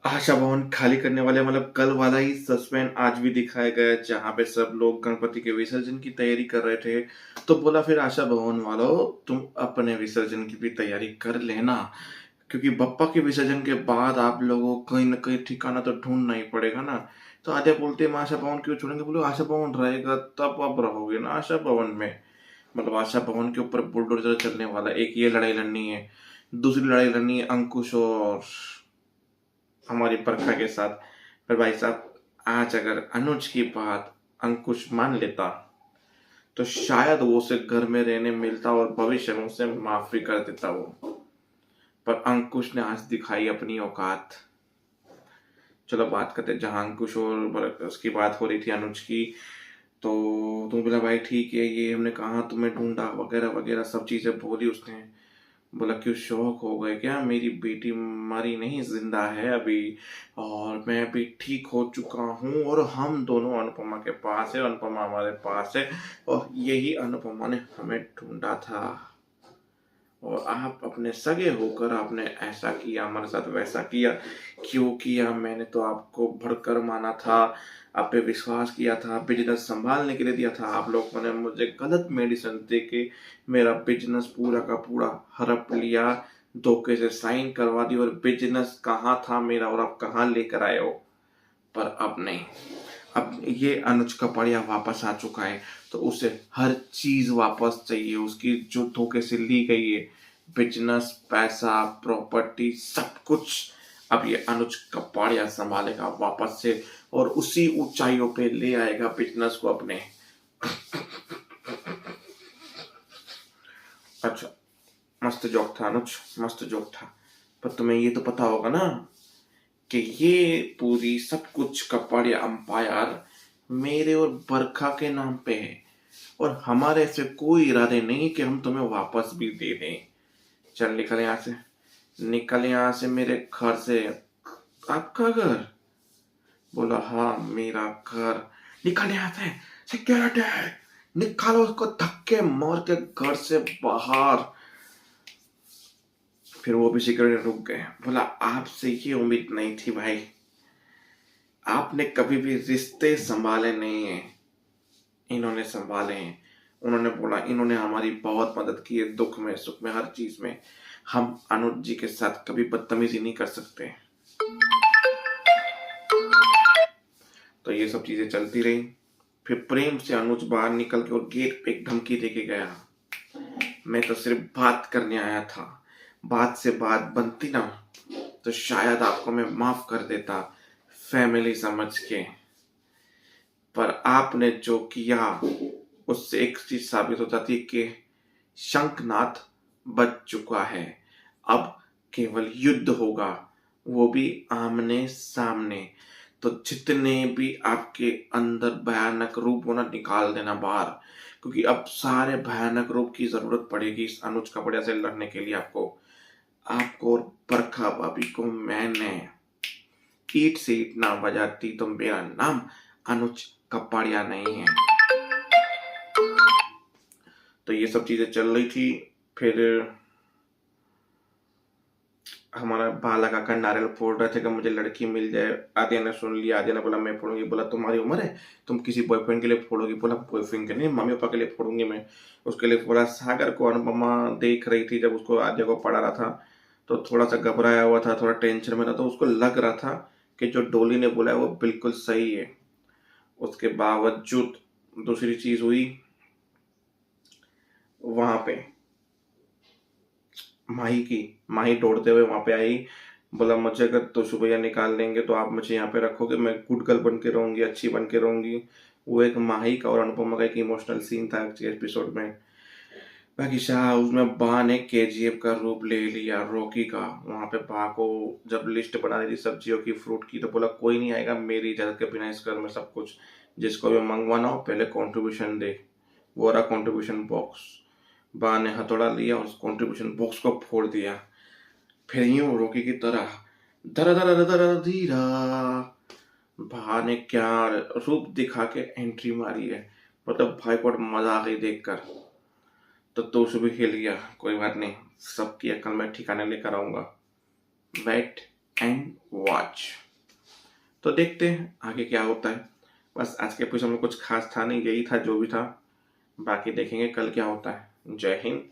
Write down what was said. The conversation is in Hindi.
आशा भवन खाली करने वाले मतलब कल वाला ही सस्पेंस आज भी दिखाया गया जहाँ पे सब लोग गणपति के विसर्जन की तैयारी कर रहे थे। तो बोला फिर आशा भवन वालों, तुम अपने विसर्जन की भी तैयारी कर लेना, क्योंकि बप्पा के विसर्जन के बाद आप लोगों को कहीं ना कहीं ठिकाना तो ढूंढना ही पड़ेगा ना। तो आधे बोलते हैं, "हम आशा भवन क्यों छोड़ेंगे?" बोलो, आशा भवन रहेगा तब आप रहोगे ना आशा भवन में। मतलब आशा भवन के ऊपर बुलडोजर चलने वाला। एक ये लड़ाई लड़नी है, दूसरी लड़ाई लड़नी है अंकुश और हमारी बरखा के साथ। पर भाई साहब, आज अगर अनुज की बात अंकुश मान लेता तो शायद वो उसे घर में रहने मिलता और भविष्य में उसे माफी कर देता वो। पर अंकुश ने आज दिखाई अपनी औकात। चलो बात करते हैं, जहां अंकुश और उसकी बात हो रही थी अनुज की। तो तुम बोला भाई ठीक है, ये हमने कहा तुम्हें ढूंढा वगैरह वगैरह सब चीजें बोली उसने। बोला क्यों शौक हो गए क्या, मेरी बेटी मरी नहीं जिंदा है अभी, और मैं अभी ठीक हो चुका हूँ और हम दोनों अनुपमा के पास है, अनुपमा हमारे पास है, और यही अनुपमा ने हमें ढूंढा था। और आप अपने सगे होकर आपने ऐसा किया हमारे साथ, वैसा किया क्यों किया? मैंने तो आपको भड़कर माना था, आप पे विश्वास किया था, बिजनेस संभालने के लिए दिया था। आप लोगों ने मुझे गलत मेडिसिन दे के मेरा बिजनेस पूरा का पूरा हड़प लिया, धोखे से साइन करवा दी, और बिजनेस कहाँ था मेरा और आप कहाँ लेकर आए हो? पर अब नहीं, अब ये अनुज कपड़िया वापस आ चुका है, तो उसे हर चीज वापस चाहिए उसकी जो धोखे से ली गई है। बिजनेस, पैसा, प्रॉपर्टी, सब कुछ अब ये अनुज कपड़िया संभालेगा वापस से, और उसी ऊंचाइयों पे ले आएगा बिजनेस को अपने। अच्छा, मस्त जोक था अनुज, मस्त जोक था। पर तुम्हें ये तो पता होगा ना कि ये पूरी सब कुछ कपड़िया अंपायर मेरे और बरखा के नाम पे है, और हमारे ऐसे कोई इरादे नहीं कि हम तुम्हें वापस भी दे दें। चल निकल यहाँ से, निकल यहाँ से मेरे घर से। आपका घर? बोला हाँ मेरा घर। निकल यहाँ से, सिक्योरिटी निकालो उसको धक्के मार के घर से बाहर। फिर वो भी सिक्योरिटी रुक गए। बोला आपसे ये उम्मीद नहीं थी भाई, आपने कभी भी रिश्ते संभाले नहीं है, इन्होंने संभाले हैं। उन्होंने बोला इन्होंने हमारी बहुत मदद की है, दुख में सुख में हर चीज में। हम अनुज जी के साथ कभी बदतमीजी नहीं कर सकते। तो ये सब चीजें चलती रही। फिर प्रेम से अनुज बाहर निकल के और गेट पे एक धमकी देके गया, मैं तो सिर्फ बात करने आया था, बात से बात बनती ना तो शायद आपको मैं माफ कर देता फैमिली समझ के। पर आपने जो किया उससे एक चीज साबित हो जाती है कि शंखनाद बच चुका है। अब केवल युद्ध होगा, वो भी आमने सामने। तो जितने भी आपके अंदर भयानक रूप होना निकाल देना बाहर, क्योंकि अब सारे भयानक रूप की जरूरत पड़ेगी इस अनुज कपड़िया से लड़ने के लिए। आपको आपको और बरखा भाभी को मैंने ईट से ईट ना बजाती तो मेरा नाम अनुज कपड़िया नहीं है। तो ये सब चीजें चल रही थी। फिर हमारा बाला काका नारियल फोड़ रहे थे कि मुझे लड़की मिल जाए। आद्या ने सुन लिया, आद्या ने बोला मैं फोड़ूंगी। बोला तुम्हारी उम्र है, तुम किसी बॉयफ्रेंड के लिए फोड़ोगी? बोला बॉयफ्रेंड के नहीं, मम्मी पापा के लिए फोड़ूंगी मैं। उसके लिए फोड़ा। सागर को अनुपमा देख रही थी जब उसको आद्या को पढ़ा रहा था, तो थोड़ा सा घबराया हुआ था, थोड़ा टेंशन में था। तो उसको लग रहा था कि जो डोली ने बोला है वो बिल्कुल सही है। उसके बावजूद दूसरी चीज हुई वहां पे, माही दौड़ते हुए वहां पे आई। बोला मुझे अगर तो सुबैया निकाल लेंगे तो आप मुझे यहाँ पे रखोगे, मैं गुड गर्ल बन के रहूंगी, अच्छी बन के रहूंगी। वो एक माही का और अनुपमा का एक इमोशनल सीन था एपिसोड में। बाकी शाह उसमें बा ने केजीएफ का रूप ले लिया, रॉकी का। वहां पे बा को जब लिस्ट बना रही थी सब्जियों की, फ्रूट की, तो बोला कोई नहीं आएगा मेरी इजाजत के बिना इस घर में सब कुछ, जिसको भी मंगवाना हो पहले कंट्रीब्यूशन दे। वो रहा कंट्रीब्यूशन बॉक्स। बा ने हथौड़ा लिया और उस कंट्रीब्यूशन बॉक्स को फोड़ दिया। फिर यूं रोकी की तरह धर धर धर धीरा भा ने क्या रूप दिखा के एंट्री मारी है। मतलब भाई को मजा आ गई देखकर। तो उसे भी हिल गया। कोई बात नहीं, सबकी अकल में ठिकाने लेकर आऊंगा। Wait and watch. तो देखते हैं आगे क्या होता है। बस आज के एपिसोड में कुछ खास था नहीं, यही था जो भी था। बाकी देखेंगे कल क्या होता है। जय हिंद।